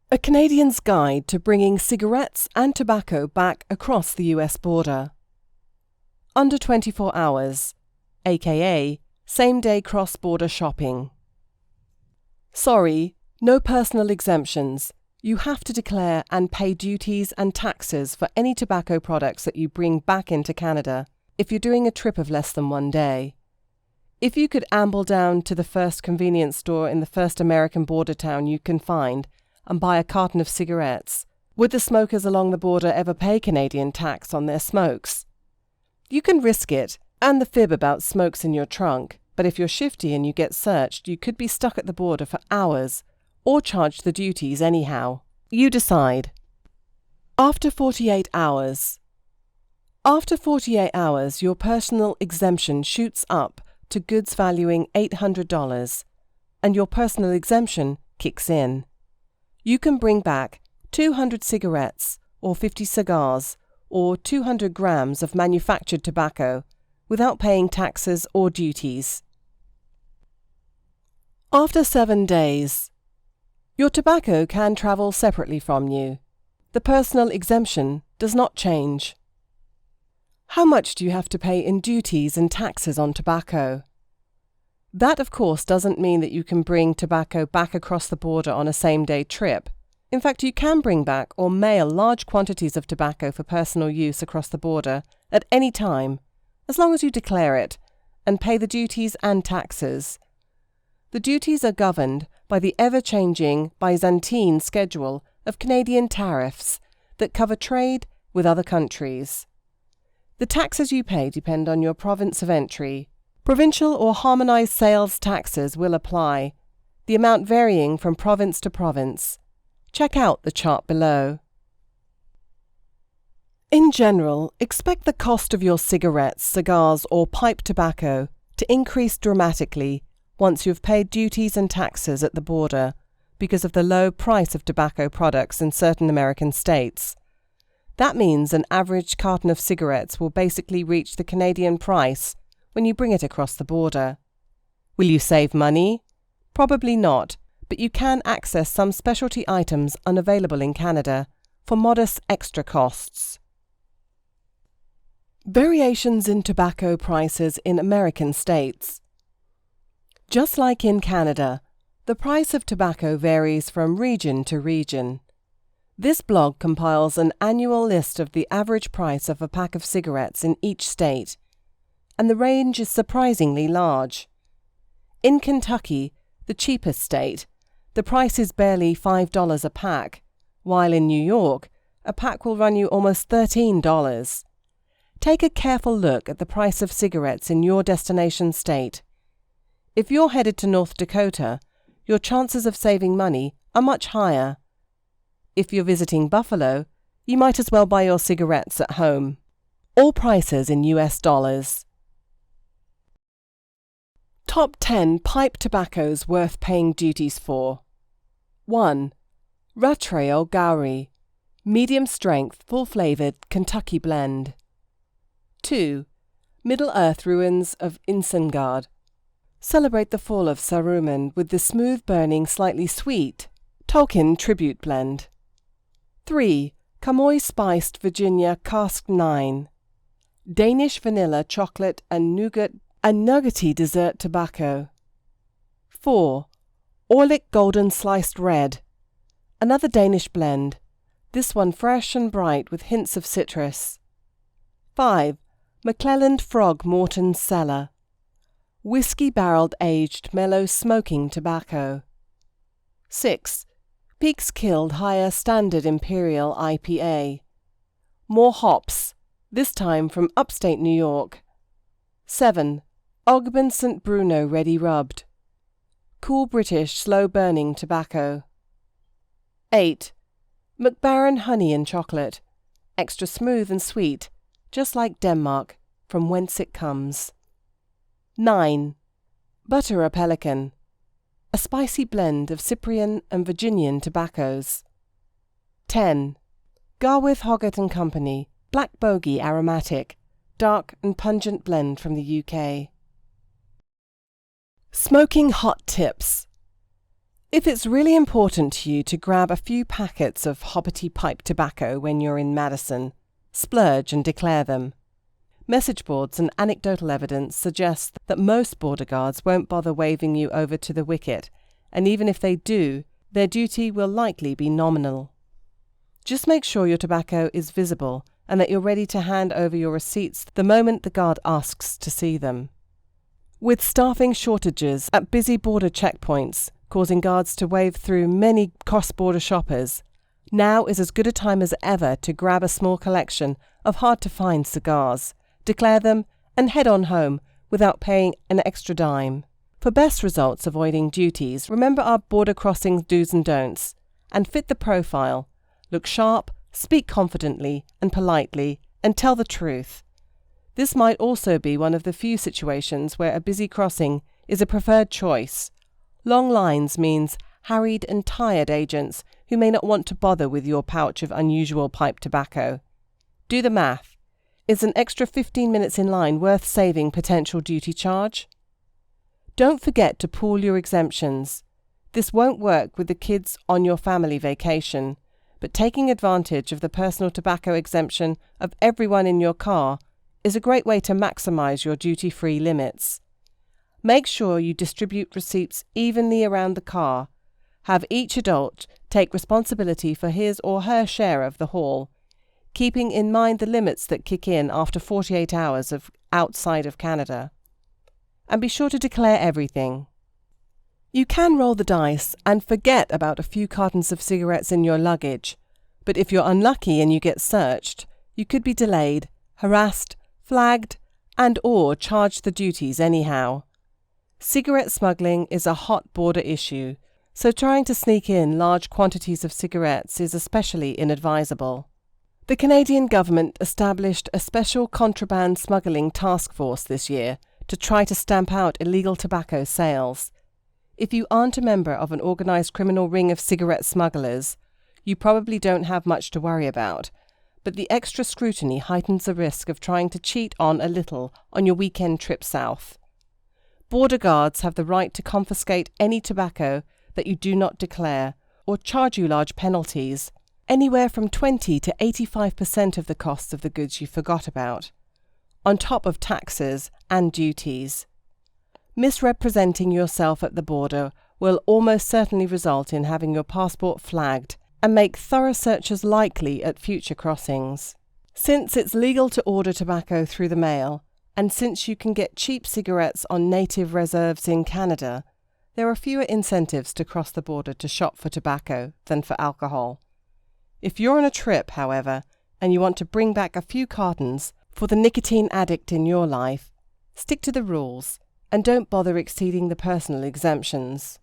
A Canadian's Guide to Bringing Cigarettes and Tobacco Back Across the US Border. Under 24 hours, aka same-day cross-border shopping. Sorry, no personal exemptions. You have to declare and pay duties and taxes for any tobacco products that you bring back into Canada if you're doing a trip of less than 1 day. If you could amble down to the first convenience store in the first American border town you can find and buy a carton of cigarettes, would the smokers along the border ever pay Canadian tax on their smokes? You can risk it and the fib about smokes in your trunk, but if you're shifty and you get searched, you could be stuck at the border for hours or charged the duties anyhow. You decide. After 48 hours. After 48 hours, your personal exemption shoots up to goods valuing $800, and your personal exemption kicks in. You can bring back 200 cigarettes or 50 cigars or 200 grams of manufactured tobacco without paying taxes or duties. After 7 days. Your tobacco can travel separately from you. The personal exemption does not change. How much do you have to pay in duties and taxes on tobacco? That, of course, doesn't mean that you can bring tobacco back across the border on a same-day trip. In fact, you can bring back or mail large quantities of tobacco for personal use across the border at any time, as long as you declare it and pay the duties and taxes. The duties are governed by the ever-changing Byzantine schedule of Canadian tariffs that cover trade with other countries. The taxes you pay depend on your province of entry. Provincial or harmonized sales taxes will apply, the amount varying from province to province. Check out the chart below. In general, expect the cost of your cigarettes, cigars, or pipe tobacco to increase dramatically once you've paid duties and taxes at the border because of the low price of tobacco products in certain American states. That means an average carton of cigarettes will basically reach the Canadian price when you bring it across the border. Will you save money? Probably not, but you can access some specialty items unavailable in Canada for modest extra costs. Variations in tobacco prices in American states. Just like in Canada, the price of tobacco varies from region to region. This blog compiles an annual list of the average price of a pack of cigarettes in each state, and the range is surprisingly large. In Kentucky, the cheapest state, the price is barely $5 a pack, while in New York, a pack will run you almost $13. Take a careful look at the price of cigarettes in your destination state. If you're headed to North Dakota, your chances of saving money are much higher. If you're visiting Buffalo, you might as well buy your cigarettes at home. All prices in US dollars. Top 10 pipe tobaccos worth paying duties for. 1. Ratrail Gowrie, medium strength, full flavored Kentucky blend. 2. Middle Earth Ruins of Isengard. Celebrate the fall of Saruman with the smooth-burning, slightly sweet Tolkien Tribute Blend. 3. Kamoy Spiced Virginia Cask 9. Danish vanilla, chocolate and nougaty dessert tobacco. 4. Orlik Golden Sliced Red. Another Danish blend, this one fresh and bright with hints of citrus. 5. McClelland Frog Morton Cellar. Whiskey barreled aged mellow smoking tobacco. 6. Peekskill Higher Standard Imperial IPA. More hops, this time from upstate New York. 7. Ogben St. Bruno Ready Rubbed. Cool British slow burning tobacco. 8. McBaron Honey and Chocolate. Extra smooth and sweet, just like Denmark, from whence it comes. 9. Butter a Pelican, a spicy blend of Cyprian and Virginian tobaccos. 10. Garwith Hoggett & Company, Black Bogey Aromatic, dark and pungent blend from the UK. Smoking hot tips. If it's really important to you to grab a few packets of hoppity pipe tobacco when you're in Madison, splurge and declare them. Message boards and anecdotal evidence suggest that most border guards won't bother waving you over to the wicket, and even if they do, their duty will likely be nominal. Just make sure your tobacco is visible and that you're ready to hand over your receipts the moment the guard asks to see them. With staffing shortages at busy border checkpoints causing guards to wave through many cross-border shoppers, now is as good a time as ever to grab a small collection of hard-to-find cigars, declare them, and head on home without paying an extra dime. For best results avoiding duties, remember our border crossing do's and don'ts, and fit the profile. Look sharp, speak confidently and politely, and tell the truth. This might also be one of the few situations where a busy crossing is a preferred choice. Long lines means harried and tired agents who may not want to bother with your pouch of unusual pipe tobacco. Do the math. Is an extra 15 minutes in line worth saving potential duty charge? Don't forget to pool your exemptions. This won't work with the kids on your family vacation, but taking advantage of the personal tobacco exemption of everyone in your car is a great way to maximize your duty-free limits. Make sure you distribute receipts evenly around the car. Have each adult take responsibility for his or her share of the haul, keeping in mind the limits that kick in after 48 hours of outside of Canada. And be sure to declare everything. You can roll the dice and forget about a few cartons of cigarettes in your luggage, but if you're unlucky and you get searched, you could be delayed, harassed, flagged, and/or charged the duties anyhow. Cigarette smuggling is a hot border issue, so trying to sneak in large quantities of cigarettes is especially inadvisable. The Canadian government established a special contraband smuggling task force this year to try to stamp out illegal tobacco sales. If you aren't a member of an organised criminal ring of cigarette smugglers, you probably don't have much to worry about, but the extra scrutiny heightens the risk of trying to cheat on a little on your weekend trip south. Border guards have the right to confiscate any tobacco that you do not declare, or charge you large penalties, anywhere from 20 to 85% of the cost of the goods you forgot about, on top of taxes and duties. Misrepresenting yourself at the border will almost certainly result in having your passport flagged and make thorough searches likely at future crossings. Since it's legal to order tobacco through the mail, and since you can get cheap cigarettes on native reserves in Canada, there are fewer incentives to cross the border to shop for tobacco than for alcohol. If you're on a trip, however, and you want to bring back a few cartons for the nicotine addict in your life, stick to the rules and don't bother exceeding the personal exemptions.